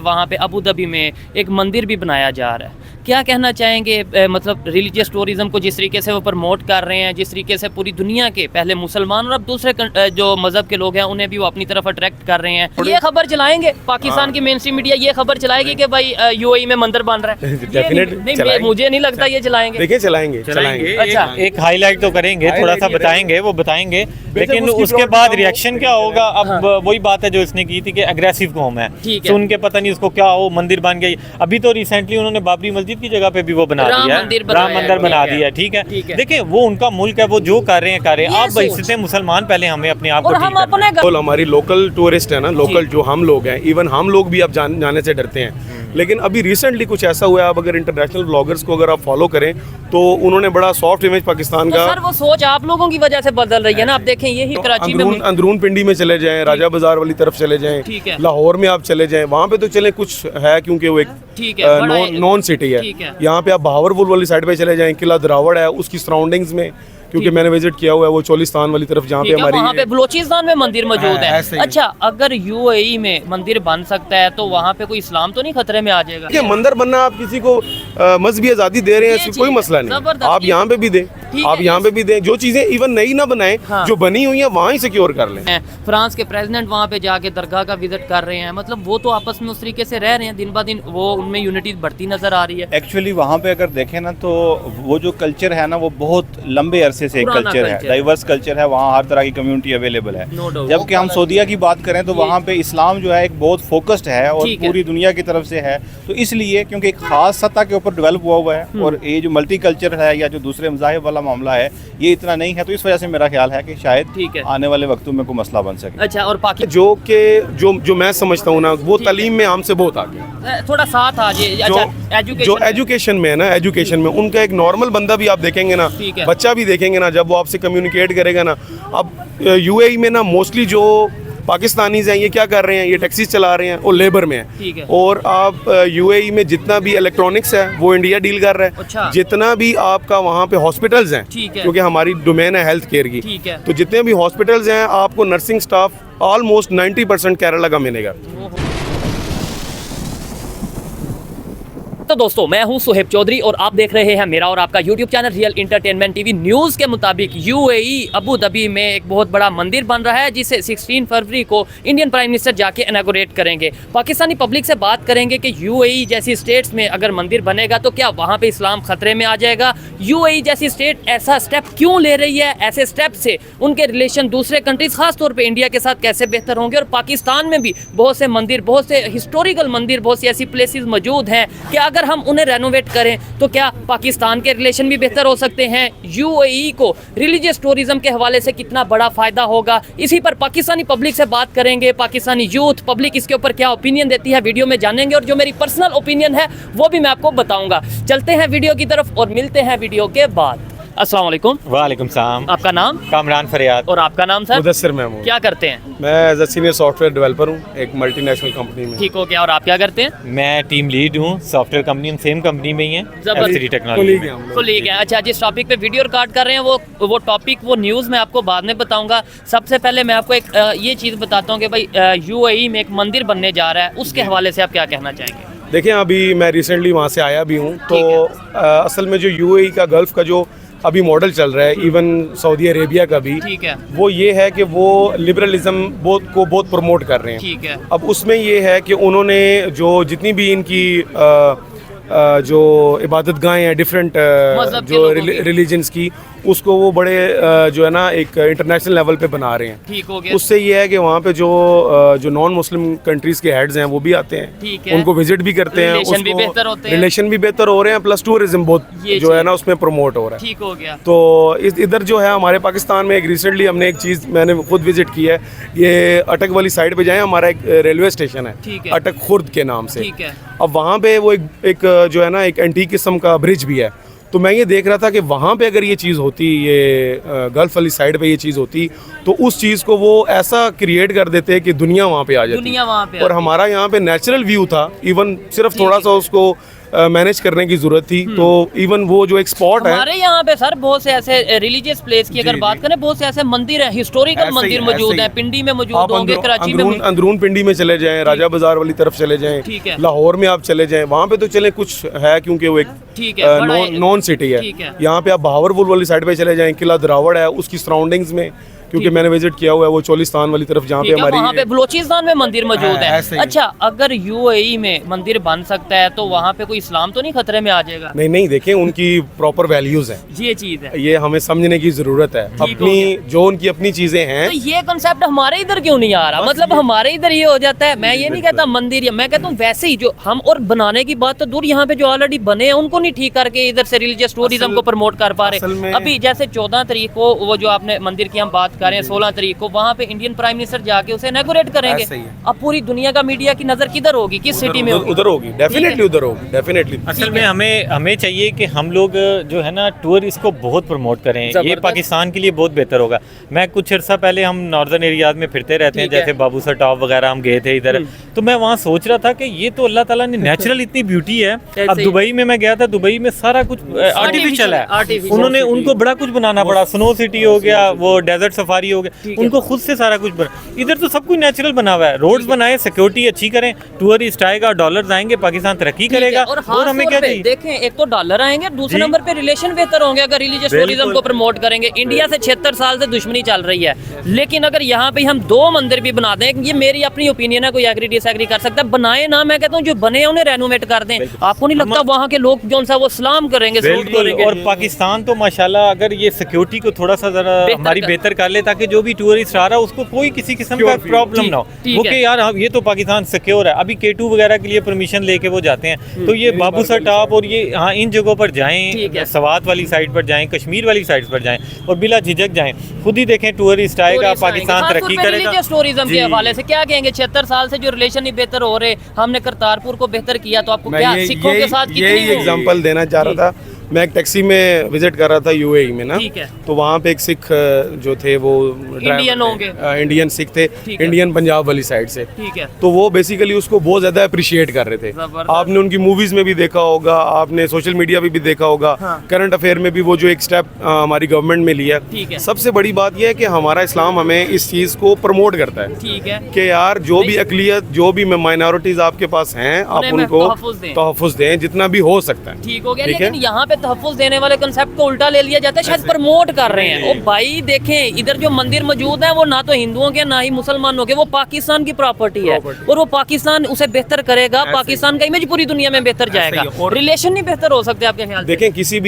वहाँ पे Abu Dhabi में एक मंदिर भी बनाया जा रहा है। क्या कहना चाहेंगे मतलब रिलीजियस टूरिज्म को जिस तरीके से वो प्रमोट कर रहे हैं, जिस तरीके से पूरी दुनिया के पहले मुसलमान और अब दूसरे जो मजहब के लोग हैं उन्हें भी वो अपनी तरफ अट्रैक्ट कर रहे हैं। ये खबर चलाएंगे पाकिस्तान की मेन स्ट्रीम मीडिया, ये खबर चलाएगी कि भाई यूएई में मंदिर बन रहा है? नहीं, मुझे नहीं लगता ये चलाएंगे। देखिए चलाएंगे। अच्छा, एक हाईलाइट तो करेंगे, थोड़ा सा बताएंगे, वो बताएंगे, लेकिन उसके बाद रिएक्शन क्या होगा? अब वही बात है जो इसने की थी कि अग्रेसिव कौम है, सुन के पता नहीं उसको क्या हो, मंदिर बन गई। अभी तो रिसेंटली उन्होंने बाबरी मस्जिद की जगह पे भी वो बना दिया, राम मंदिर बना दिया। ठीक है, देखिए वो उनका मुल्क है, वो जो कर रहे हैं। आप बहसीत मुसलमान पहले हमें अपने आप को हमारी लोकल टूरिस्ट है ना, लोकल जो हम लोग हैं, इवन हम लोग भी अब जाने से डरते हैं। लेकिन अभी रिसेंटली कुछ ऐसा हुआ है, आप अगर इंटरनेशनल ब्लॉगर्स को अगर आप फॉलो करें तो उन्होंने बड़ा सॉफ्ट इमेज पाकिस्तान का। सर वो सोच आप लोगों की वजह से बदल रही है ना। आप देखें यही कराची में अंदरून पिंडी में चले जाएं, राजा बाजार वाली तरफ चले जाएं, लाहौर में आप चले जाएं, वहाँ पे तो चले कुछ है क्योंकि वो एक नॉन सिटी है। यहाँ पे आप बहावरपुर वाली साइड पे चले जाएं, किला दरावड़ है उसकी सराउंडिंग्स में, क्योंकि मैंने विजिट किया हुआ है वो चोलिस्तान वाली तरफ जहाँ पे हमारी वहाँ पे बलोचिस्तान में मंदिर मौजूद है। अच्छा, अगर यूएई में मंदिर बन सकता है तो वहाँ पे कोई इस्लाम तो नहीं खतरे में आ जाएगा? ये मंदिर बनना, आप किसी को मजहबी आज़ादी दे रहे हैं, कोई मसला नहीं, आप यहाँ पे भी दें, आप यहाँ पे भी दें। जो चीजें इवन नई ना बनाएं, जो बनी हुई है वहाँ ही सिक्योर कर लें। फ्रांस के प्रेसिडेंट वहाँ पे जाके दरगाह का विजिट कर रहे हैं, मतलब वो तो आपस में उस तरीके से रह रहे हैं, दिन ब दिन वो उनमें यूनिटी बढ़ती नजर आ रही है। एक्चुअली वहाँ पे अगर देखें ना तो वो जो कल्चर है ना वो बहुत लंबे अरसे से एक कल्चर है, डाइवर्स कल्चर है, वहाँ हर तरह की कम्युनिटी अवेलेबल है। जबकि हम सऊदीया की बात करें तो वहाँ पे इस्लाम जो है एक बहुत फोकस्ड है और पूरी दुनिया की तरफ से है, तो इसलिए क्योंकि एक खास सतह के ऊपर डेवलप हुआ है और ये जो मल्टी कल्चर है या जो दूसरे मज़ाहिब वाला मामला है ये इतना नहीं है, तो इस वजह से मेरा ख्याल है कि शायद आने वाले वक्तों में कोई मसला बन सके। अच्छा, और पाकिस्तान जो मैं समझता हूँ ना, वो तालीम में हमसे बहुत आगे, थोड़ा साथ आ जाए। जो एजुकेशन में है ना, एजुकेशन में उनका एक नॉर्मल बंदा भी आप देखेंगे ना, बच्चा भी देखेंगे ना, जब वो आपसे कम्युनिकेट करेगा ना। अब यूएई में ना मोस्टली जो पाकिस्तानीज हैं ये क्या कर रहे हैं, ये टैक्सीज चला रहे हैं और लेबर में है। और आप यूएई में जितना भी इलेक्ट्रॉनिक्स है वो इंडिया डील कर रहा है। अच्छा। जितना भी आपका वहाँ पे हॉस्पिटल्स हैं, क्योंकि हमारी डोमेन है हेल्थ केयर की, तो जितने भी हॉस्पिटल्स हैं आपको नर्सिंग स्टाफ ऑलमोस्ट 90% केरला का मिलेगा। तो दोस्तों, मैं हूं सुहेब चौधरी और आप देख रहे हैं मेरा और आपका YouTube channel real entertainment TV. News के मुताबिक यूएई अबू धाबी में एक बहुत बड़ा मंदिर बन रहा है जिसे 16 फरवरी को इंडियन प्राइम मिनिस्टर जाके इनॉग्रेट करेंगे। पाकिस्तानी पब्लिक से बात करेंगे कि यूएई जैसी स्टेट्स में अगर मंदिर बनेगा तो क्या वहाँ पे इस्लाम खतरे में आ जाएगा? यूएई जैसी स्टेट ऐसा स्टेप क्यों ले रही है? ऐसे स्टेप से उनके रिलेशन दूसरे कंट्रीज खासतौर पर इंडिया के साथ कैसे बेहतर होंगे? और पाकिस्तान में भी बहुत से मंदिर, बहुत से हिस्टोरिकल मंदिर, बहुत सी ऐसी प्लेसेस मौजूद हैं कि अगर हम उन्हें रेनोवेट करें तो क्या पाकिस्तान के रिलेशन भी बेहतर हो सकते हैं? यूएई को रिलीजियस टूरिज्म के हवाले से कितना बड़ा फायदा होगा? इसी पर पाकिस्तानी पब्लिक से बात करेंगे। पाकिस्तानी यूथ पब्लिक इसके ऊपर क्या ओपिनियन देती है वीडियो में जानेंगे, और जो मेरी पर्सनल ओपिनियन है वो भी मैं आपको बताऊंगा। चलते हैं वीडियो की तरफ और मिलते हैं वीडियो के बाद। अस्सलाम वालेकुम। वालेकुम सलाम। आपका नाम? कामरान फरियाद। और आपका नाम सर? मुदस्सिर महमूद। क्या करते हैं? मैं as a senior software developer हूँ एक मल्टीनेशनल कंपनी में। ठीक हो गया। और आप क्या करते हैं? मैं टीम लीड हूँ सॉफ्टवेयर कंपनी, सेम कंपनी में ही है, एफसीडी टेक्नोलॉजी। ठीक है। अच्छा, जिस टॉपिक पे वीडियो रिकॉर्ड कर रहे हैं वो टॉपिक, वो न्यूज़ मैं आपको बाद में बताऊंगा। सबसे पहले मैं आपको एक ये चीज़ बताता हूँ कि भाई यूएई में एक मंदिर बनने जा रहा है, उसके हवाले से आप क्या कहना चाहेंगे? देखिए, अभी मैं रिसेंटली वहाँ से आया भी हूँ, तो असल में जो यूएई का गल्फ़ का जो अभी मॉडल चल रहा है, इवन सऊदी अरेबिया का भी, ठीक है, वो ये है कि वो लिबरलिज्म बहुत प्रमोट कर रहे हैं। ठीक है। अब उसमें ये है कि उन्होंने जो जितनी भी इनकी जो इबादत गाहें हैं डिफरेंट जो रिलीजन्स की, उसको वो बड़े जो है ना एक इंटरनेशनल लेवल पे बना रहे हैं। ठीक हो गया। उससे ये है कि वहाँ पे जो नॉन मुस्लिम कंट्रीज के हेड्स हैं वो भी आते हैं, ठीक है, उनको विजिट भी करते हैं, रिलेशन भी बेहतर होते हैं, रिलेशन भी बेहतर हो रहे हैं, प्लस टूरिज्म बहुत जो है ना उसमें प्रमोट हो रहा है। ठीक हो गया। तो इधर जो है हमारे पाकिस्तान में एक रिसेंटली हमने एक चीज़ मैंने खुद विजिट की है, ये अटक वाली साइड पे जाए, हमारा एक रेलवे स्टेशन है अटक खुर्द के नाम से। ठीक है। अब वहाँ पे वो एक जो है ना एक एंटीक किस्म का ब्रिज भी है, तो मैं ये देख रहा था कि वहाँ पे अगर ये चीज़ होती, ये गल्फ वाली साइड पे ये चीज़ होती, तो उस चीज़ को वो ऐसा क्रिएट कर देते कि दुनिया वहाँ पे आ जाती। दुनिया वहाँ पे और हमारा यहाँ पे नेचुरल व्यू था, इवन सिर्फ थोड़ा सा उसको मैनेज करने की जरूरत थी। तो इवन वो जो एक स्पॉट है, हमारे यहाँ पे सर बहुत से ऐसे रिलीजियस प्लेस की अगर बात करें, बहुत से ऐसे मंदिर है, हिस्टोरिकल मंदिर मौजूद है, पिंडी में मौजूद होंगे, कराची में अंदरून पिंडी में चले जाएं, राजा बाजार वाली तरफ चले जाएं, लाहौर में आप चले जाएं, वहाँ पे तो चले कुछ है क्योंकि वो एक नॉन सिटी है। यहाँ पे आप बहावरपुर वाली साइड पे चले जाएं, किला दरावड़ है उसकी सराउंडिंग्स में, क्योंकि मैंने विजिट किया हुआ है वो चोलिस्तान वाली तरफ जहाँ पे हमारी वहाँ पे बलोचिस्तान में मंदिर मौजूद है। अच्छा, अगर यूएई में मंदिर बन सकता है तो वहाँ पे कोई इस्लाम तो नहीं खतरे में आ जाएगा? नहीं नहीं, देखें उनकी प्रॉपर वैल्यूज है, ये चीज है, ये हमें समझने की जरूरत है। अपनी जो उनकी अपनी चीजें हैं, तो ये कंसेप्ट हमारे इधर क्यों नहीं आ रहा? मतलब हमारे इधर ये हो जाता है। मैं ये नहीं कहता मंदिर, या मैं कहता हूँ वैसे ही जो हम, और बनाने की बात तो दूर, यहाँ पे जो ऑलरेडी बने हैं उनको नहीं ठीक करके इधर से रिलीजियस टूरिज्म को प्रमोट कर पा रहे। अभी जैसे 14 तारीख को वो जो आपने मंदिर की हम बात कर रहे हैं, 16 तारीख को वहाँ पे इंडियन प्राइम मिनिस्टर जाके उसे इनॉग्रेट करेंगे। अब पूरी दुनिया का मीडिया की नजर किधर होगी, किस सिटी में होगी? उधर होगी, डेफिनेटली उधर होगी, डेफिनेटली। असल में हमें चाहिए कि हम लोग जो है ना टूर इसको बहुत प्रमोट करें, ये पाकिस्तान के लिए बहुत बेहतर होगा। मैं कुछ अर्सा पहले, हम नॉर्दर्न एरियाज में फिरते रहते हैं, जैसे बाबूसर टॉप वगैरह हम गए थे इधर, तो मैं वहाँ सोच रहा था कि ये तो अल्लाह ताला ने नेचुरल इतनी ब्यूटी है। अब दुबई में मैं गया था, दुबई में सारा कुछ आर्टिफिशियल है, उन्होंने उनको बड़ा कुछ बनाना पड़ा, स्नो सिटी हो गया, वो डेजर्ट सफारी हो गया, उनको खुद से सारा कुछ बना। इधर तो सब कुछ नेचुरल बना हुआ है, रोड्स बनाए, सिक्योरिटी अच्छी करें, टूरिस्ट आएगा, डॉलर्स आएंगे, पाकिस्तान तरक्की करेगा। और हमें क्या चाहिए? देखें, एक तो डॉलर आएंगे, दूसरे नंबर पे रिलेशन बेहतर होंगे अगर रिलीजियस टूरिज्म को प्रमोट करेंगे। इंडिया से 76 साल से दुश्मनी चल रही है, लेकिन अगर यहाँ पे हम 2 मंदिर भी बना दें, ये मेरी अपनी ओपिनियन है, कोई एग्री डिसएग्री कर सकता है, बनाए ना, मैं कहता हूँ जो बने हैं उन्हें रेनोवेट कर दें। आपको नहीं लगता वहाँ के लोग जो सा वो सलाम करेंगे, सलूट करेंगे? और पाकिस्तान तो माशाल्लाह अगर ये सिक्योरिटी को थोड़ा सा जरा हमारी बेहतर कर ले, ताकि जो भी टूरिस्ट आ रहा है उसको कोई किसी किस्म का प्रॉब्लम ना हो, वो कि यार ये तो पाकिस्तान सिक्योर है। अभी K2 वगैरह के लिए परमिशन लेके वो जाते हैं, तो ये बाबूसर टॉप और ये हाँ इन जगहों पर जाएं, सवात वाली साइड पर जाएं, कश्मीर वाली साइड पर जाएं और बिला झिझक जाएं, खुद ही देखें टूरिस्ट आएगा, पाकिस्तान तरक्की करेगा। टूरिज्म के हवाले से क्या कहेंगे? 76 साल से जो रिलेशन नहीं बेहतर हो रहे, हमने करतारपुर को बेहतर किया, तो आपको क्या सिखों के साथ यही एग्जांपल देना चाह रहा था। मैं एक टैक्सी में विजिट कर रहा था यूएई में ना, तो वहाँ पे एक सिख जो थे वो इंडियन होंगे, इंडियन सिख थे, इंडियन पंजाब वाली साइड से, तो वो बेसिकली उसको बहुत ज्यादा अप्रिशिएट कर रहे थे। आपने उनकी मूवीज में भी देखा होगा, आपने सोशल मीडिया पे भी देखा होगा, करंट अफेयर में भी वो जो एक स्टेप हमारी गवर्नमेंट में लिया। सबसे बड़ी बात यह है कि हमारा इस्लाम हमें इस चीज को प्रमोट करता है कि यार जो भी अकलियत, जो भी माइनॉरिटीज आपके पास हैं, आप उनको तहफ़्फ़ुज़ दें जितना भी हो सकता है। ठीक हो गया, लेकिन यहाँ पे तहफ़्फ़ुज़ देने वाले कंसेप्ट को उल्टा ले लिया जाता है, शायद प्रमोट कर रहे हैं। ओ भाई देखें, इधर जो मंदिर मौजूद है वो ना तो हिंदुओं के ना ही मुसलमानों के, वो पाकिस्तान की प्रॉपर्टी है, और वो पाकिस्तान उसे बेहतर करेगा, पाकिस्तान का इमेज पूरी दुनिया में बेहतर जाएगा। रिलेशन नहीं बेहतर हो सकते आपके ख्याल से? देखें, किसी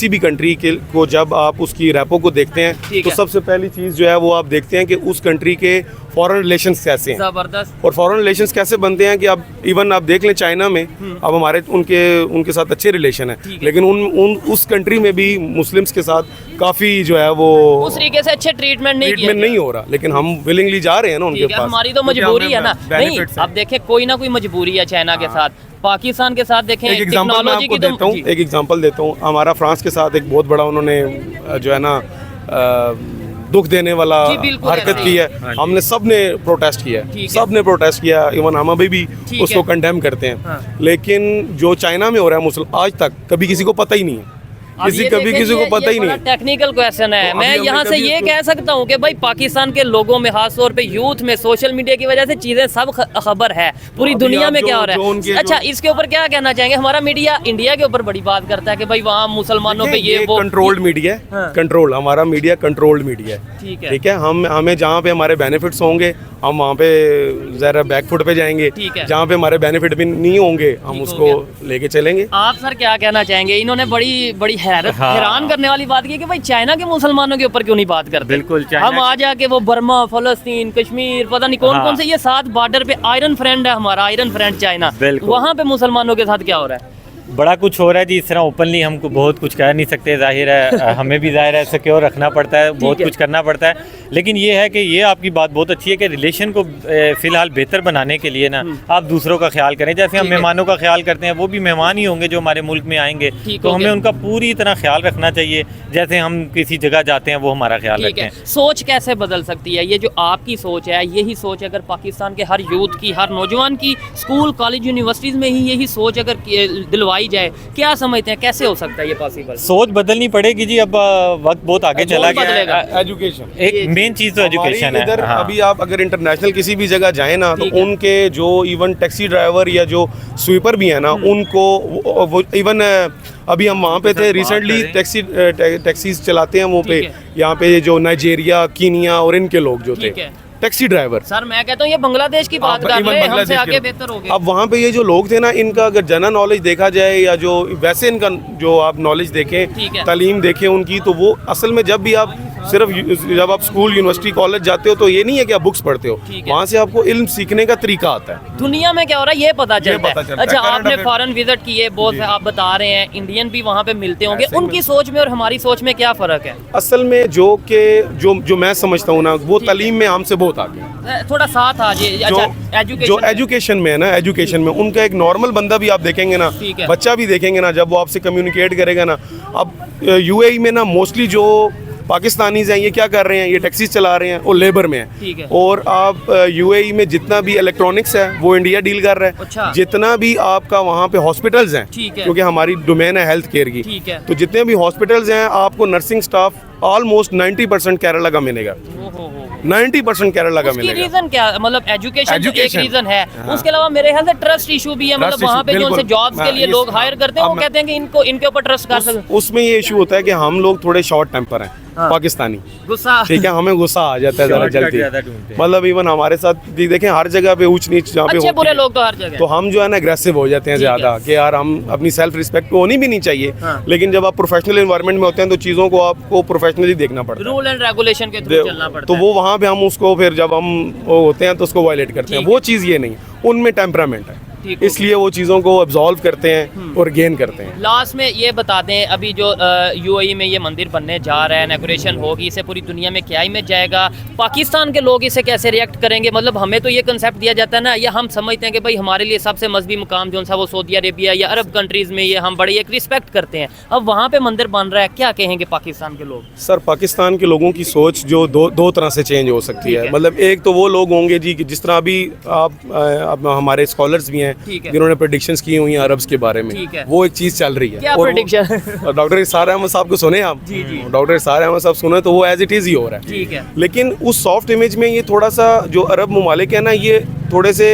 भी कंट्री को जब आप उसकी रैपो को देखते हैं, तो सबसे पहली चीज जो है वो आप देखते हैं कि उस कंट्री के फॉरेन रिलेशंस कैसे हैं। जबरदस्त। और फॉरेन रिलेशंस कैसे बनते हैं कि अब इवन आप देख लें चाइना में, अब हमारे उनके साथ अच्छे रिलेशन है, लेकिन उस कंट्री में भी मुस्लिम्स के साथ काफी जो है वो उस तरीके से अच्छे ट्रीटमेंट नहीं हो रहा, लेकिन हम विलिंगली जा रहे हैं ना उनके पास। हमारी तो मजबूरी है ना। नहीं, अब देखें, कोई ना कोई मजबूरी है चाइना के साथ, पाकिस्तान के साथ देखें। एक एग्जांपल मैं आपको देता हूँ, हमारा फ्रांस के साथ एक बहुत बड़ा उन्होंने जो है ना दुख देने वाला हरकत की है, हमने सबने प्रोटेस्ट किया, सबने प्रोटेस्ट किया, इवन हम अभी भी उसको कंडेम करते हैं। लेकिन जो चाइना में हो रहा है आज तक कभी किसी को पता ही नहीं है, किसी को पता ही नहीं। टेक्निकल क्वेश्चन है। मैं यहाँ से ये कह सकता हूँ कि भाई पाकिस्तान के लोगों में, खास तौर पे यूथ में, सोशल मीडिया की वजह से चीजें सब खबर है, पूरी दुनिया में क्या हो रहा है। अच्छा, इसके ऊपर क्या कहना चाहेंगे? हमारा मीडिया इंडिया के ऊपर बड़ी बात करता है कि भाई वहाँ मुसलमानों पे ये वो कंट्रोल्ड मीडिया है, कंट्रोल, हमारा मीडिया कंट्रोल्ड मीडिया है। ठीक है, हमें जहाँ पे हमारे बेनिफिट्स होंगे हम वहाँ पे जरा बैकफुट पे जाएंगे, जहाँ पे हमारे बेनिफिट भी नहीं होंगे हम उसको लेके चलेंगे। आप सर क्या कहना चाहेंगे? इन्होंने बड़ी हैरान करने वाली बात की कि भाई चाइना के मुसलमानों के ऊपर क्यों नहीं बात करते? बिल्कुल, हम आ जाके वो बर्मा, फलस्तीन, कश्मीर, पता नहीं कौन से ये 7 बॉर्डर पे आयरन फ्रेंड है हमारा, आयरन फ्रेंड चाइना, वहाँ पे मुसलमानों के साथ क्या हो रहा है? बड़ा कुछ हो रहा है जी। इस तरह ओपनली हमको बहुत कुछ कह नहीं सकते, जाहिर है हमें भी जाहिर है सिक्योर रखना पड़ता है, बहुत कुछ करना पड़ता है। लेकिन ये है कि ये आपकी बात बहुत अच्छी है कि रिलेशन को फ़िलहाल बेहतर बनाने के लिए ना आप दूसरों का ख्याल करें। जैसे हम मेहमानों का ख्याल करते हैं, वो भी मेहमान ही होंगे जो हमारे मुल्क में आएंगे, तो हमें उनका पूरी तरह ख्याल रखना चाहिए। जैसे हम किसी जगह जाते हैं वो हमारा ख्याल रखें। सोच कैसे बदल सकती है? ये जो आपकी सोच है, यही सोच अगर पाकिस्तान के हर यूथ की, हर नौजवान की स्कूल कॉलेज यूनिवर्सिटीज़ में ही यही सोच अगर दिलवाई जाए, क्या समझते हैं कैसे हो सकता है ये पॉसिबल? सोच बदलनी पड़ेगी जी। अब वक्त बहुत आगे चला गया है। एजुकेशन एक मेन चीज़ तो एजुकेशन है। इधर हाँ। अभी आप अगर इंटरनेशनल किसी भी जगह जाए ना, तो उनके जो इवन टैक्सी ड्राइवर या जो स्वीपर भी है ना, उनको वो इवन अभी हम वहाँ पे थे रिसेंटली, टैक्सीज चलाते हैं वो पे, यहाँ पे जो नाइजीरिया, कीनिया और इनके लोग जो थे टैक्सी ड्राइवर। सर मैं कहता हूँ ये बांग्लादेश की बात कर रहे हैं, हमसे आगे बेहतर हो गया। अब वहाँ पे ये जो लोग थे ना, इनका अगर जनरल नॉलेज देखा जाए या जो वैसे इनका जो आप नॉलेज देखें, तालीम देखें उनकी, तो वो असल में जब भी आप सिर्फ जब आप स्कूल यूनिवर्सिटी कॉलेज जाते हो तो ये नहीं है कि आप बुक्स पढ़ते हो, वहाँ से आपको इल्म सीखने का तरीका आता है। दुनिया में क्या हो रहा है ये पता चलता है। अच्छा, आपने फॉरेन विजिट किए बहुत, आप बता रहे हैं इंडियन भी वहाँ पे मिलते होंगे, उनकी सोच में और हमारी सोच में क्या फ़र्क है? असल में जो मैं समझता हूँ ना, वो तालीम में हमसे बहुत आगे। थोड़ा साथ आ जाए। अच्छा, जो एजुकेशन में है ना, एजुकेशन में उनका एक नॉर्मल बंदा भी आप देखेंगे ना, बच्चा भी देखेंगे ना, जब वो आपसे कम्युनिकेट करेगा ना। अब यूएई में ना मोस्टली जो पाकिस्तानीज हैं ये क्या कर रहे हैं, ये टैक्सीज चला रहे हैं और लेबर में है। और आप यूएई में जितना भी इलेक्ट्रॉनिक्स है वो इंडिया डील कर रहा है। अच्छा। जितना भी आपका वहाँ पे हॉस्पिटल्स हैं, क्योंकि हमारी डोमेन है हेल्थ केयर की, तो जितने भी हॉस्पिटल्स हैं आपको नर्सिंग स्टाफ ऑलमोस्ट 90% केरला का मिलेगा। 90% केरला का मिलेगा। रीजन क्या, मतलब एजुकेशन एक रीजन है, उसके अलावा मेरे ख्याल से ट्रस्ट इशू भी है। मतलब वहाँ पे जो उनसे जॉब्स के लिए लोग हायर करते हैं, वो कहते हैं कि इनको इनके ऊपर ट्रस्ट कर सकते। उसमें ये इशू होता है कि हम लोग थोड़े शॉर्ट टेम्पर हैं, पाकिस्तानी, गुस्सा, ठीक है, हमें गुस्सा आ जाता है ज़रा जल्दी। मतलब इवन हमारे साथ भी देखें, हर जगह पे ऊंच नीच जहाँ पे अच्छे बुरे लोग तो हर जगह, तो हम जो है ना एग्रेसिव हो जाते हैं ज़्यादा, कि यार हम अपनी सेल्फ रिस्पेक्ट होनी भी नहीं चाहिए। लेकिन जब आप प्रोफेशनल एनवायरनमेंट में होते हैं तो चीज़ों को आपको प्रोफेशनली देखना पड़ता है, रूल एंड रेगुलेशन के थ्रू चलना पड़ता तो है। वो वहाँ पे हम उसको फिर जब हम वो होते हैं तो उसको वायलेट करते हैं। वो चीज़ ये नहीं, उनमें टेम्परामेंट है, इसलिए वो चीज़ों को एब्जॉल्व करते हैं और गेन करते हैं। लास्ट में ये बता दें, अभी जो यूएई में ये मंदिर बनने जा रहा है, इनॉग्रेशन होगी, इसे पूरी दुनिया में क्या इमेज जाएगा, पाकिस्तान के लोग इसे कैसे रिएक्ट करेंगे? मतलब हमें तो ये कंसेप्ट दिया जाता है ना, या हम समझते हैं कि भाई हमारे लिए सबसे मजहबी मुकाम जो सा वो सऊदी अरेबिया या अरब कंट्रीज़ में, ये हम बड़ी एक रिस्पेक्ट करते हैं। अब वहाँ पे मंदिर बन रहा है, क्या कहेंगे पाकिस्तान के लोग? सर, पाकिस्तान के लोगों की सोच जो दो तरह से चेंज हो सकती है। मतलब एक तो वो लोग होंगे जी कि जिस तरह अभी आप हमारे स्कॉलर्स भी हैं जिन्होंने प्रेडिक्शंस की हुई हैं अरब्स के बारे में, वो एक चीज़ चल रही है। क्या प्रेडिक्शन? डॉक्टर इसार अहमद साहब को सुने आप? डॉक्टर इसार अहमद साहब सुने तो वो एज इट इज़ ही हो रहा है। ठीक है। लेकिन उस सॉफ्ट इमेज में ये थोड़ा सा जो अरब ममालिक है ना, ये थोड़े से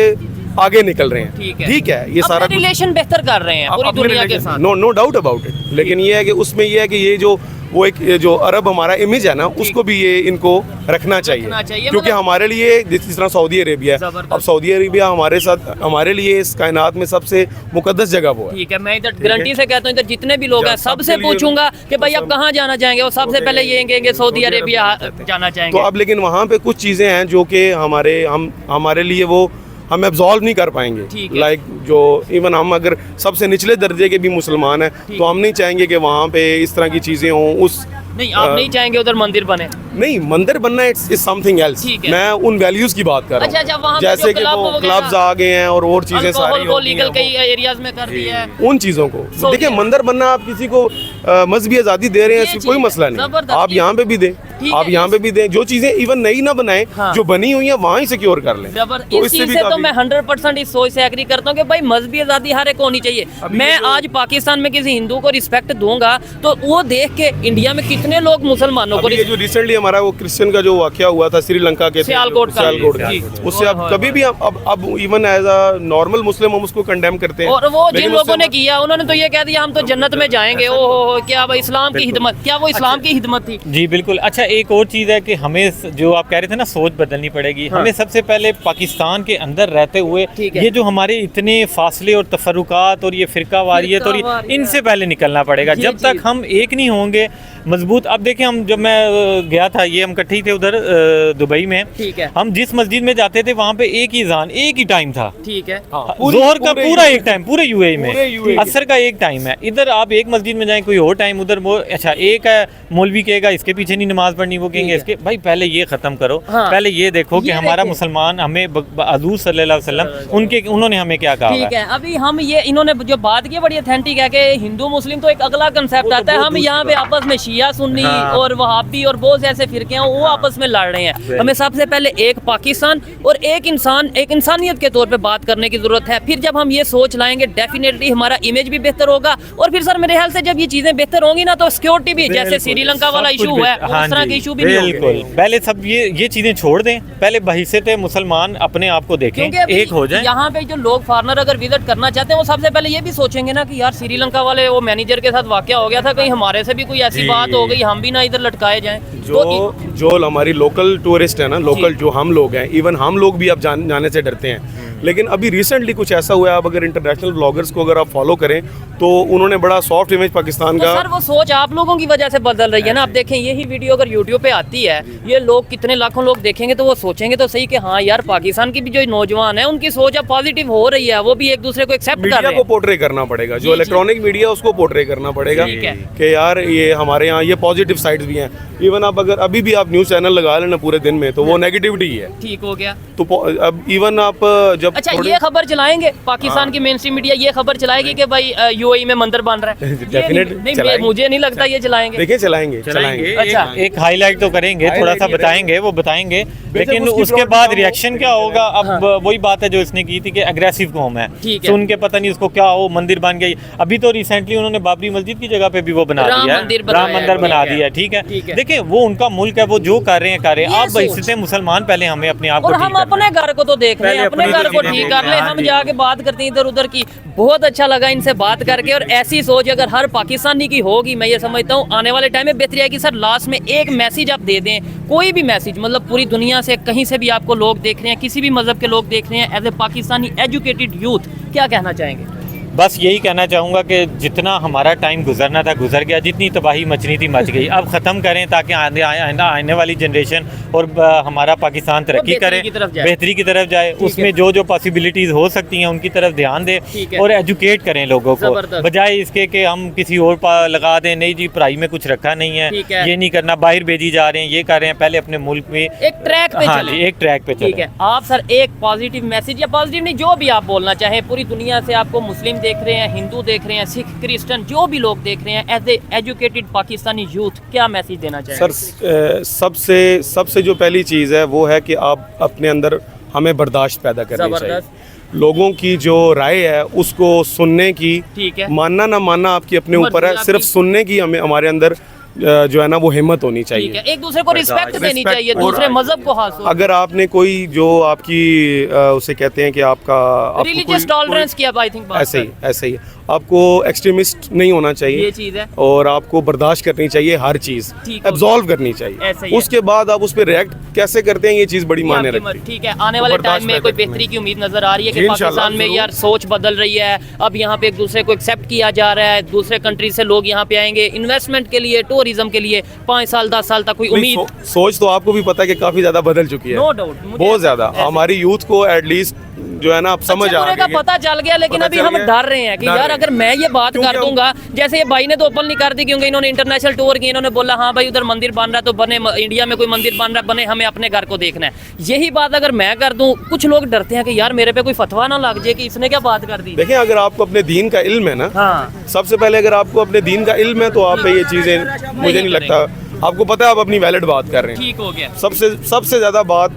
आगे निकल रहे हैं। ठीक है, ये सारा रिलेशन बेहतर कर रहे हैं पूरी दुनिया के साथ, नो डाउट अबाउट इट। लेकिन ये है कि उसमें ये है कि ये जो वो एक जो अरब हमारा इमेज है ना, उसको भी ये इनको रखना चाहिए, क्योंकि हमारे लिए जिस तरह सऊदी अरेबिया है, अब सऊदी अरेबिया हमारे साथ, हमारे लिए इस कायनात में सबसे मुकद्दस जगह वो है। ठीक है, मैं इधर गारंटी से कहता हूँ, इधर जितने भी लोग हैं सबसे पूछूंगा कि भाई आप कहाँ जाना चाहेंगे, वो सबसे पहले ये कहेंगे सऊदी अरेबिया जाना चाहेंगे। तो अब लेकिन वहाँ पे कुछ चीज़ें हैं जो कि हमारे लिए वो हम एब्जॉल्व नहीं कर पाएंगे। लाइक जो इवन हम अगर सबसे निचले दर्जे के भी मुसलमान हैं तो हम नहीं चाहेंगे कि वहाँ पे इस तरह की चीज़ें हों। नहीं, आप नहीं चाहेंगे उधर मंदिर बने? नहीं, मंदिर बनना इज समथिंग एल्स। मैं उन वैल्यूज की बात कर रहा हूँ, जैसे कि वो क्लब्स आ गए हैं और चीजें सारी वो लीगल कई एरियाज में कर दिया है। उन चीजों को देखिए, मंदिर बनना आप किसी को मजहबी आज़ादी दे रहे हैं, इसमें कोई मसला नहीं, आप यहाँ पे भी दें, आप यहाँ पे भी दें। जो चीजें इवन नई ना बनाए, जो बनी हुई है वहाँ ही सिक्योर कर लें। तो इससे भी तो मैं 100% इस सोच से एग्री करता हूँ कि भाई मजहबी आज़ादी हर एक होनी चाहिए। मैं आज पाकिस्तान में किसी हिंदू को रिस्पेक्ट दूंगा तो वो देख के इंडिया में कितने लोग मुसलमानों को, ये जो रिसेंटली हमारा वो क्रिश्चियन का जो वाकया हुआ था श्रीलंका के सियालकोट का, उससे अब कभी भी अब इवन एज अ नॉर्मल मुस्लिम हम उसको कंडेम करते हैं। और वो जिन लोगों ने किया उन्होंने तो ये कह दिया हम तो जन्नत में जाएंगे। ओहो, क्या वो इस्लाम की हिदमत, क्या वो इस्लाम की हिदमत थी? जी बिल्कुल। अच्छा, एक और चीज़ है कि हमें जो आप कह रहे थे ना सोच बदलनी पड़ेगी। हमें सबसे पहले पाकिस्तान के अंदर रहते हुए ये जो हमारे इतने फासले और तफरुकात और ये फ़िरकावारियत और इनसे पहले निकलना पड़ेगा। जब तक हम एक नहीं होंगे मजबूत। अब देखें, हम जब मैं गया था, ये हम इकट्ठे ही थे उधर दुबई में, हम जिस मस्जिद में जाते थे वहाँ पे एक ही अजान एक ही टाइम था। ठीक है, जोहर का पूरा एक टाइम पूरे यूएई में, असर का एक टाइम है। इधर आप एक मस्जिद में जाएं कोई और टाइम, उधर वो अच्छा एक है मौलवी कहेगा इसके पीछे नहीं नमाज पढ़नी, वो कहेंगे इसके। भाई पहले ये खत्म करो, पहले ये देखो कि हमारा मुसलमान हमें हजूर सल्लल्लाहु अलैहि वसल्लम उन्होंने हमें क्या कहा। ठीक है, अभी हम ये इन्होंने जो बात की बड़ी ऑथेंटिक है कि हिंदू मुस्लिम तो एक अगला कंसेप्ट आता है। हम यहाँ पे आपस में शिया सुन्नी और वहाबी और बहुत से ऐसे फिरके हैं वो आपस में लड़ रहे हैं। हमें सबसे पहले एक पाकिस्तान और एक इंसान, एक इंसानियत के तौर पे बात करने की जरूरत है। फिर जब हम ये सोच लाएंगे डेफिनेटली हमारा इमेज भी बेहतर होगा। और फिर सर मेरे ख्याल से जब ये चीजें बेहतर होंगी ना तो सिक्योरिटी भी, जैसे श्रीलंका वाला इशू है उस तरह के इशू भी नहीं होंगे। पहले सब ये चीजें छोड़ दें, पहले बहैसियत मुसलमान अपने आप को देखें, एक हो जाए। यहाँ पे जो लोग फॉरनर अगर विजिट करना चाहते हैं वो सबसे पहले ये भी सोचेंगे ना कि यार श्रीलंका वाले वो मैनेजर के साथ वाकया हो गया था, कहीं हमारे से भी कोई ऐसी बात हो गई, हम भी ना इधर लटकाए जाएं। जो हमारी लोकल टूरिस्ट है ना, लोकल जो हम लोग हैं, इवन हम लोग भी अब जाने से डरते हैं। लेकिन अभी रिसेंटली कुछ ऐसा हुआ है, आप अगर इंटरनेशनल ब्लॉगर्स को अगर आप फॉलो करें तो उन्होंने बड़ा सॉफ्ट इमेज पाकिस्तान का। सर वो सोच आप लोगों की वजह से बदल रही है ना। आप देखें यही वीडियो अगर यूट्यूब पे आती है, ये लोग कितने लाखों लोग देखेंगे तो वो सोचेंगे तो सही कि हाँ यार पाकिस्तान की भी जो नौजवान है उनकी सोच अब पॉजिटिव हो रही है, वो भी एक दूसरे को एक्सेप्ट कर रहे हैं। मीडिया को पोर्ट्रे करना पड़ेगा, जो इलेक्ट्रॉनिक मीडिया उसको पोर्ट्रे करना पड़ेगा कि यार ये हमारे यहाँ ये पॉजिटिव साइड्स भी हैं। इवन आप अगर अभी भी आप न्यूज़ चैनल लगा लेना पूरे दिन में तो वो नेगेटिविटी है। ठीक हो गया। तो अब इवन आप जब अच्छा ये खबर चलाएंगे पाकिस्तान की मेन स्ट्रीम मीडिया, ये खबर चलाएगी कि भाई यूएई में मंदिर बन रहा है, नहीं मुझे नहीं लगता ये चलाएंगे। देखिए चलाएंगे। अच्छा एक हाईलाइट तो करेंगे, थोड़ा सा बताएंगे, वो बताएंगे, लेकिन उसके बाद रिएक्शन क्या होगा। अब वही बात है जो इसने की थी कि अग्रेसिव कौम है, तो उनके पता नहीं उसको क्या हो, मंदिर बन गई। अभी तो रिसेंटली उन्होंने बाबरी मस्जिद की जगह पे भी वो बना दिया, राम मंदिर बना दिया। ठीक है, देखिए वो उनका मुल्क है, वो जो कर रहे हैं आप बहैसियत मुसलमान पहले हमें अपने आप को, और हम अपने घर को तो देख रहे हैं, अपने घर को ठीक कर ले, हम जाके बात करते हैं इधर उधर की। बहुत अच्छा लगा इनसे बात करके। और ऐसी सोच अगर हर पाकिस्तानी की होगी, मैं ये समझता हूँ आने वाले टाइम में बेहतरी है कि सर लास्ट में एक मैसेज आप दे दें, कोई भी मैसेज, मतलब पूरी दुनिया से कहीं से भी आपको लोग देख रहे हैं, किसी भी मजहब के लोग देख रहे हैं, as a Pakistani educated youth क्या कहना चाहेंगे? बस यही कहना चाहूँगा कि जितना हमारा टाइम गुजरना था गुजर गया, जितनी तबाही मचनी थी मच गई। अब ख़त्म करें ताकि आने वाली जनरेशन और हमारा पाकिस्तान तरक्की करे, बेहतरी की तरफ जाए। उसमें जो जो पॉसिबिलिटीज़ हो सकती हैं उनकी तरफ ध्यान दें और एजुकेट करें लोगों को, बजाय इसके कि हम किसी और लगा दें, नहीं जी पढ़ाई में कुछ रखा नहीं है, ये नहीं करना, बाहर भेजी जा रहे हैं, ये कर रहे हैं। पहले अपने मुल्क में एक ट्रैक पे हाँ एक ट्रैक पे ठीक है। आप सर एक पॉजिटिव मैसेज, या पॉजिटिव नहीं जो भी आप बोलना चाहें, पूरी दुनिया से आपको मुस्लिम देख रहे हैं, हिंदू देख रहे हैं, सिख क्रिश्चियन जो भी लोग देख रहे हैं, as a educated Pakistani youth क्या मैसेज देना चाहेंगे? सर सबसे जो पहली चीज़ है वो है कि आप अपने अंदर हमें बर्दाश्त पैदा करनी चाहिए। लोगों की जो राय है उसको सुनने की, ठीक है, मानना ना मानना आपकी अपने ऊपर है, सिर्फ सुनने की हमें हमारे अंदर जो है ना वो हिम्मत होनी चाहिए। एक दूसरे को रिस्पेक्ट देनी चाहिए, दूसरे मजहब को हासिल। अगर आपने कोई जो आपकी उसे कहते हैं कि आपका रिलीजियस टॉलरेंस की, आई थिंक ऐसे ही आपको एक्सट्रीमिस्ट नहीं होना चाहिए, ये चीज है, और आपको बर्दाश्त करनी चाहिए, हर चीज एब्जॉल्व करनी चाहिए। उसके बाद आप उस पर रिएक्ट कैसे करते हैं ये चीज बड़ी मायने रखती है। ठीक है, आने वाले टाइम में कोई बेहतरी की उम्मीद नजर आ रही है कि पाकिस्तान में यार सोच बदल रही है, अब यहाँ पे एक दूसरे को एक्सेप्ट किया जा रहा है, दूसरे कंट्री से लोग यहाँ पे आएंगे इन्वेस्टमेंट के लिए, टूरिज्म के लिए, 5 साल 10 साल तक कोई उम्मीद। सोच तो आपको भी पता है कि काफी ज्यादा बदल चुकी है, नो डाउट, बहुत ज्यादा। हमारी यूथ को एटलीस्ट जो है ना आप समझ आ का पता चल गया, लेकिन अभी हम डर रहे हैं कि यार अगर मैं ये बात कर दूंगा, जैसे ये भाई ने तो ओपन नहीं कर दी क्योंकि इन्होंने इंटरनेशनल टूर किया, इन्होंने बोला हाँ भाई उधर मंदिर बन रहा है तो बने, इंडिया में कोई मंदिर बन रहा है बने, हमें अपने घर को देखना है। यही बात अगर मैं कर दूं, कुछ लोग डरते हैं कि यार मेरे पे कोई फतवा ना लग जाए कि इसने क्या बात कर दी। देखिए अगर आपको अपने दीन का इल्म है ना, सबसे पहले अगर आपको अपने दीन का इल्म है तो आप पे ये चीजें, मुझे नहीं लगता आपको पता है आप अपनी वैलिड बात कर रहे हैं। ठीक हो गया। सबसे ज्यादा बात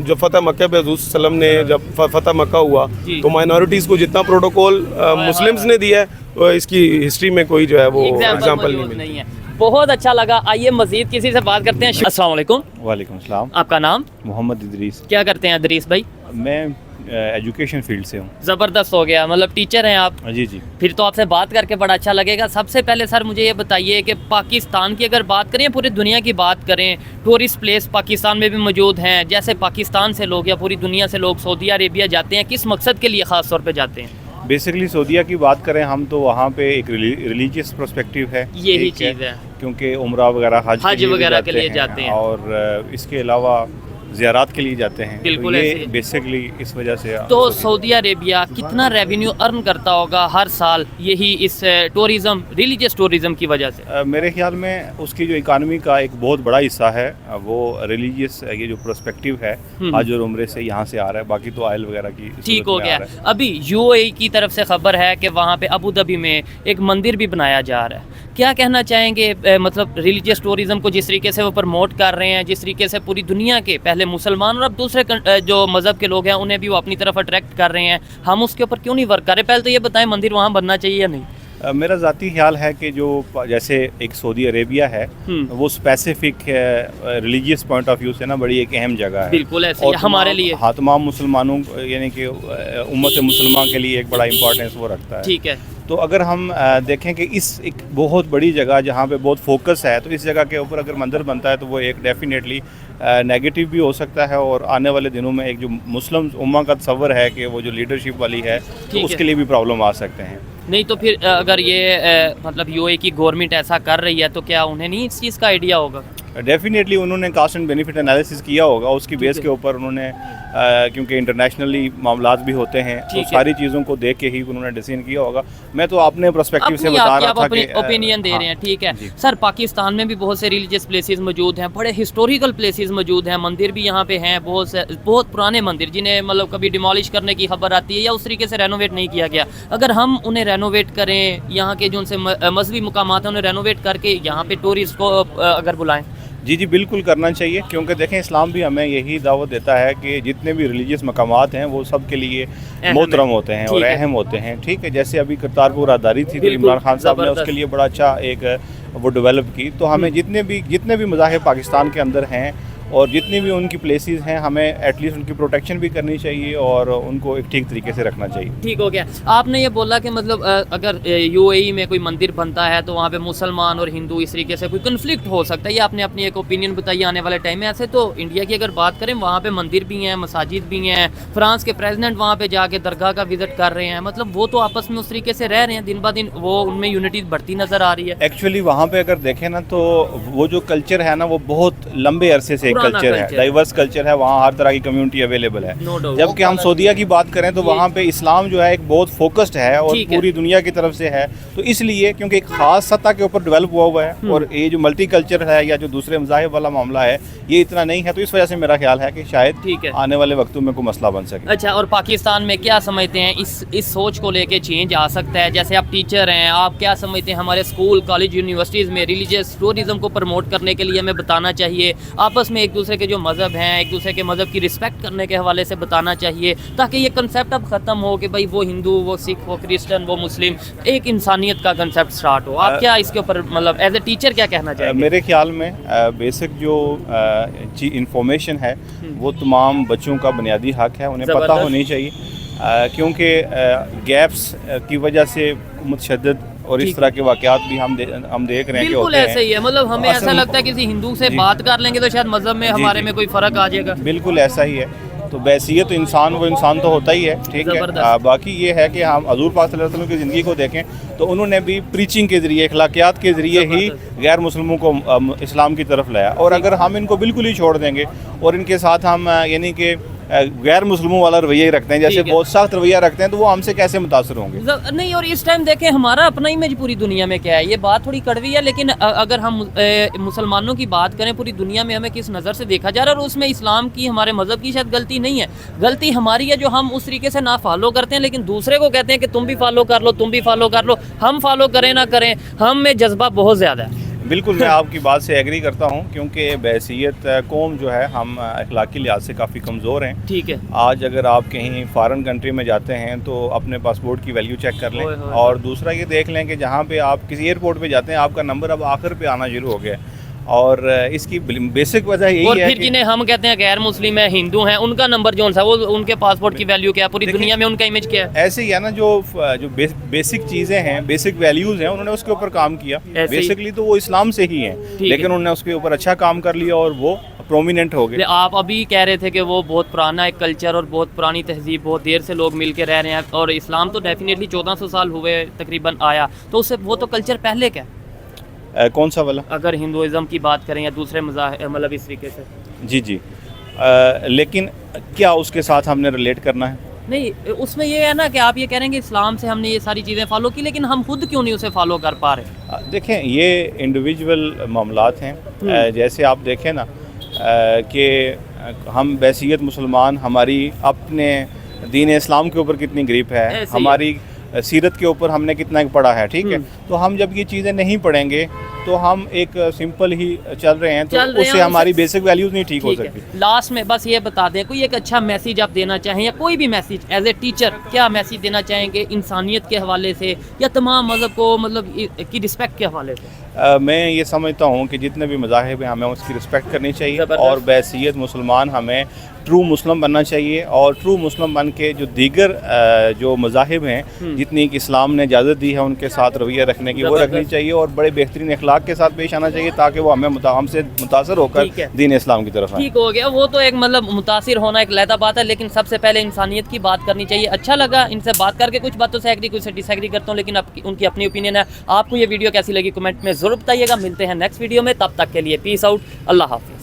जो फतह मक्का पे हुज़ूर सल्लम ने जब फतह मक्का हुआ तो माइनॉरिटीज़ को जितना प्रोटोकॉल मुस्लिम्स ने दिया है इसकी हिस्ट्री में कोई जो है वो एग्जाम्पल नहीं है। बहुत अच्छा लगा। आइए मजीद किसी से बात करते हैं। अस्सलाम वालेकुम। वालेकुम सलाम। आपका नाम? मोहम्मद इदरीस। क्या करते हैं इदरीस भाई? मैं एजुकेशन फील्ड से हूँ। ज़बरदस्त हो गया, मतलब टीचर हैं आप। जी जी। फिर तो आपसे बात करके बड़ा अच्छा लगेगा। सबसे पहले सर मुझे ये बताइए कि पाकिस्तान की अगर बात करें, पूरी दुनिया की बात करें, टूरिस्ट प्लेस पाकिस्तान में भी मौजूद हैं। जैसे पाकिस्तान से लोग या पूरी दुनिया से लोग सऊदी अरेबिया जाते हैं, किस मकसद के लिए ख़ास तौर पे जाते हैं? बेसिकली सऊदीया की बात करें हम तो वहाँ पे एक रिलीजियस पर्सपेक्टिव है, यही चीज़ है, क्योंकि उम्रा वगैरह हज वगैरह के लिए जाते हैं और इसके अलावा ज़ियारत के लिए जाते हैं। बिल्कुल, तो ऐसे ये ही। बेसिकली इस वजह से तो सऊदी अरेबिया कितना रेवेन्यू अर्न करता होगा हर साल यही इस टूरिज़्म, रिलीजियस टूरिज़्म की वजह से? मेरे ख्याल में उसकी जो इकानमी का एक बहुत बड़ा हिस्सा है वो रिलीजियस ये जो पर्सपेक्टिव है हज और उम्रे से यहाँ से आ रहा है, बाकी तो ऑयल वगैरह की ठीक हो गया। अभी यूएई की तरफ से खबर है कि वहाँ पे अबू धाबी में एक मंदिर भी बनाया जा रहा है। क्या कहना चाहेंगे, मतलब रिलीजियस टूरिज़्म को जिस तरीके से वो प्रमोट कर रहे हैं, जिस तरीके से पूरी दुनिया के पहले मुसलमान और अब दूसरे जो मज़हब के लोग हैं उन्हें भी वो अपनी तरफ अट्रैक्ट कर रहे हैं, हम उसके ऊपर क्यों नहीं वर्क कर रहे? पहले तो ये बताएं, मंदिर वहाँ बनना चाहिए या नहीं? मेरा ज़ाती ख्याल है कि जो जैसे एक सऊदी अरेबिया है वो specific religious point of view से ना बड़ी एक अहम जगह है। बिल्कुल ऐसे ही हमारे लिए। हाँ, तमाम मुसलमानों यानी कि उम्मत मुसलमान के लिए एक बड़ा इंपॉर्टेंस वो रखता है। ठीक है। तो अगर हम देखें कि इस एक बहुत बड़ी जगह जहाँ पे बहुत फोकस है, तो इस जगह के ऊपर अगर मंदिर बनता है तो वो एक डेफिनेटली नेगेटिव भी हो सकता है, और आने वाले दिनों में एक जो मुस्लिम उम्मा का तस्वर है कि वो जो लीडरशिप वाली है तो उसके लिए भी प्रॉब्लम आ सकते हैं। नहीं तो फिर अगर ये मतलब यूएई की गवर्नमेंट ऐसा कर रही है तो क्या उन्हें नहीं इस चीज़ का आइडिया होगा? डेफिनेटली उन्होंने कास्ट एंड बेनिफिट एनालिसिस किया होगा, उसकी बेस के ऊपर उन्होंने क्योंकि इंटरनेशनली मामलात भी होते हैं तो सारी चीज़ों को देख के ही उन्होंने डिसीजन किया होगा। मैं तो अपने पर्सपेक्टिव से बता रहा था कि ओपिनियन दे रहे हैं। ठीक है सर, पाकिस्तान में भी बहुत से रिलीजियस प्लेसेस मौजूद हैं, बड़े हिस्टोरिकल प्लेसेस मौजूद हैं, मंदिर भी यहाँ पे हैं, बहुत पुराने मंदिर जिन्हें मतलब कभी डिमोलिश करने की खबर आती है या उस तरीके से रेनोवेट नहीं किया गया। अगर हम उन्हें रेनोवेट करें, यहाँ के जो उनसे मजहबी मुकामात हैं उन्हें रेनोवेट करके यहाँ पे टूरिस्ट को अगर बुलाएं? जी जी, बिल्कुल करना चाहिए, क्योंकि देखें इस्लाम भी हमें यही दावत देता है कि जितने भी रिलीजियस मकामात हैं वो सब के लिए मोहतरम होते हैं और अहम होते हैं। ठीक है, जैसे अभी करतारपुर आज़ादी थी तो इमरान खान साहब ने उसके लिए बड़ा अच्छा एक वो डेवलप की। तो हमें जितने भी मज़ाहिब पाकिस्तान के अंदर हैं और जितनी भी उनकी प्लेसेस हैं, हमें एटलीस्ट उनकी प्रोटेक्शन भी करनी चाहिए और उनको एक ठीक तरीके से रखना चाहिए। ठीक हो गया। आपने ये बोला कि मतलब अगर यूएई में कोई मंदिर बनता है तो वहाँ पे मुसलमान और हिंदू इस तरीके से कोई कन्फ्लिक्ट हो सकता है, ये आपने अपनी एक ओपिनियन बताई आने वाले टाइम में। ऐसे तो इंडिया की अगर बात करें, वहाँ पे मंदिर भी हैं, मसाजिद भी हैं, फ्रांस के प्रेसिडेंट वहाँ पे जाके दरगाह का विजिट कर रहे हैं, मतलब वो तो आपस में उस तरीके से रह रहे हैं, दिन ब दिन वो उनमें यूनिटी बढ़ती नज़र आ रही है। एक्चुअली वहाँ पे अगर देखें ना तो वो जो कल्चर है ना वो बहुत लंबे अरसे से कल्चर है, डाइवर्स कल्चर है, वहाँ हर तरह की कम्युनिटी अवेलेबल है। जबकि हम सऊदीया की बात करें तो वहाँ पे इस्लाम जो है एक बहुत फोकस्ड है और पूरी दुनिया की तरफ से है, तो इसलिए क्योंकि एक खास सतह के ऊपर डेवलप हुआ है और ये जो मल्टी कल्चर है या जो दूसरे मज़ाहिब वाला मामला है ये इतना नहीं है, तो इस वजह से मेरा ख्याल है कि शायद आने वाले वक्तों में कोई मसला बन सके। अच्छा, और पाकिस्तान में क्या समझते हैं इस सोच को लेके चेंज आ सकता है? जैसे आप टीचर हैं, आप क्या समझते हैं हमारे स्कूल, कॉलेज, यूनिवर्सिटीज़ में रिलीजियस टूरिज़्म को प्रमोट करने के लिए हमें बताना चाहिए, आपस में एक दूसरे के जो मज़हब हैं, एक दूसरे के मज़हब की रिस्पेक्ट करने के हवाले से बताना चाहिए, ताकि ये कंसेप्ट अब ख़त्म हो कि भाई वो हिंदू, वो सिख, वो क्रिश्चियन, वो मुस्लिम, एक इंसानियत का कंसेप्ट स्टार्ट हो। आप क्या इसके ऊपर मतलब एज ए टीचर क्या कहना चाहेंगे? मेरे ख्याल में बेसिक जो इंफॉर्मेशन है वो तमाम बच्चों का बुनियादी हक है, उन्हें पता होनी चाहिए, क्योंकि गैप्स की वजह से मुतशद्दिद और इस तरह के वाक़यात भी हम देख रहे हैं कि बिल्कुल ऐसे ही है। मतलब हमें ऐसा लगता है किसी हिंदू से बात कर लेंगे तो शायद मज़हब में हमारे में कोई फ़र्क आ जाएगा। बिल्कुल ऐसा ही है। तो बैसियत तो इंसान वो इंसान तो होता ही है, ठीक है। बाकी ये है कि हम हज़ूर पाक सल्लल्लाहु अलैहि वसल्लम की ज़िंदगी को देखें तो उन्होंने भी प्रीचिंग के ज़रिए, अखलाकियात के ज़रिए ही गैर मुस्लिमों को इस्लाम की तरफ लाया, और अगर हम इनको बिल्कुल ही छोड़ देंगे और इनके साथ हम यानी कि गैर मुस्लिमों वाला रवैया ही रखते हैं, जैसे बहुत सख्त रवैया रखते हैं, तो वो हमसे कैसे मुतासर होंगे? नहीं, और इस टाइम देखें हमारा अपना इमेज पूरी दुनिया में क्या है, ये बात थोड़ी कड़वी है, लेकिन अगर हम मुसलमानों की बात करें, पूरी दुनिया में हमें किस नज़र से देखा जा रहा है, और उसमें इस्लाम की, हमारे मज़हब की शायद गलती नहीं है, गलती हमारी है जो हम उस तरीके से ना फॉलो करते हैं, लेकिन दूसरे को कहते हैं कि तुम भी फॉलो कर लो, तुम भी फॉलो कर लो। हम फॉलो करें ना करें, हम में जज्बा बहुत ज़्यादा है। बिल्कुल, मैं आपकी बात से एग्री करता हूँ, क्योंकि बहसीत कौम जो है हम अखलाकी लिहाज से काफ़ी कमज़ोर हैं। ठीक है। आज अगर आप कहीं फ़ॉरेन कंट्री में जाते हैं तो अपने पासपोर्ट की वैल्यू चेक कर लें, और दूसरा ये देख लें कि जहाँ पे आप किसी एयरपोर्ट पे जाते हैं आपका नंबर अब आखिर पे आना शुरू हो गया है, और इसकी बेसिक वजह यही और है फिर कि जिन्हें हम कहते हैं गैर मुस्लिम है, हिंदू हैं, उनका नंबर जो है वो उनके पासपोर्ट की वैल्यू क्या है, पूरी दुनिया में उनका इमेज क्या है? ऐसे ही है ना, जो बेसिक चीज़ें हैं, बेसिक वैल्यूज़ हैं, उन्होंने उसके ऊपर काम किया। बेसिकली तो वो इस्लाम से ही हैं, लेकिन उन्होंने उसके ऊपर अच्छा काम कर लिया और वो प्रोमिनेंट हो गए। आप अभी कह रहे थे कि वो बहुत पुराना एक कल्चर और बहुत पुरानी तहजीब, बहुत देर से लोग मिल के रह रहे हैं, और इस्लाम तो डेफिनेटली 1400 साल हुए तकरीबन आया, तो उससे वो तो कल्चर पहले क्या कौन सा वाला? अगर हिंदुइज्म की बात करें या दूसरे मतलब इस तरीके से? जी लेकिन क्या उसके साथ हमने रिलेट करना है? नहीं, उसमें ये है ना कि आप ये कह रहे हैं कि इस्लाम से हमने ये सारी चीज़ें फॉलो की, लेकिन हम खुद क्यों नहीं उसे फॉलो कर पा रहे? देखें, ये इंडिविजुअल मामलात हैं। जैसे आप देखें ना कि हम बैसियत मुसलमान, हमारी अपने दीन इस्लाम के ऊपर कितनी ग्रिप है, हमारी सीरत के ऊपर हमने कितना पढ़ा है, ठीक है। तो हम जब ये चीज़ें नहीं पढ़ेंगे तो हम एक सिंपल ही चल रहे हैं, तो उससे हमारी बेसिक वैल्यूज नहीं ठीक हो सकती। लास्ट में बस ये बता दें, कोई एक अच्छा मैसेज आप देना चाहें, या कोई भी मैसेज एज ए टीचर क्या मैसेज देना चाहेंगे इंसानियत के हवाले से या तमाम मज़हब को मतलब की रिस्पेक्ट के हवाले से? मैं ये समझता हूँ कि जितने भी मज़ाहिब हैं हमें उसकी रिस्पेक्ट करनी चाहिए, और बैसियत मुसलमान हमें ट्रू मुस्लिम बनना चाहिए, और ट्रू मुस्लिम बन के जो दीगर जो मज़ाहिब हैं, जितनी इस्लाम ने इजाज़त दी है उनके साथ रवैया रखने की, वो रखनी चाहिए, और बड़े बेहतरीन अखलाक के साथ पेश आना चाहिए, ताकि वो हमसे मुतासर होकर दीन इस्लाम की तरफ आए। ठीक हो गया, वो तो एक मतलब मुतासिर होना एक लहदा बात है, लेकिन सबसे पहले इंसानियत की बात करनी चाहिए। अच्छा लगा इनसे बात करके, कुछ बातों से एग्री, कुछ से डिसएग्री करता हूँ, लेकिन उनकी अपनी ओपिनियन है। आपको ये वीडियो कैसी लगी कमेंट में ज़रूर बताइएगा। मिलते हैं नेक्स्ट वीडियो में, तब तक के लिए पीस आउट, अल्लाह हाफिज़।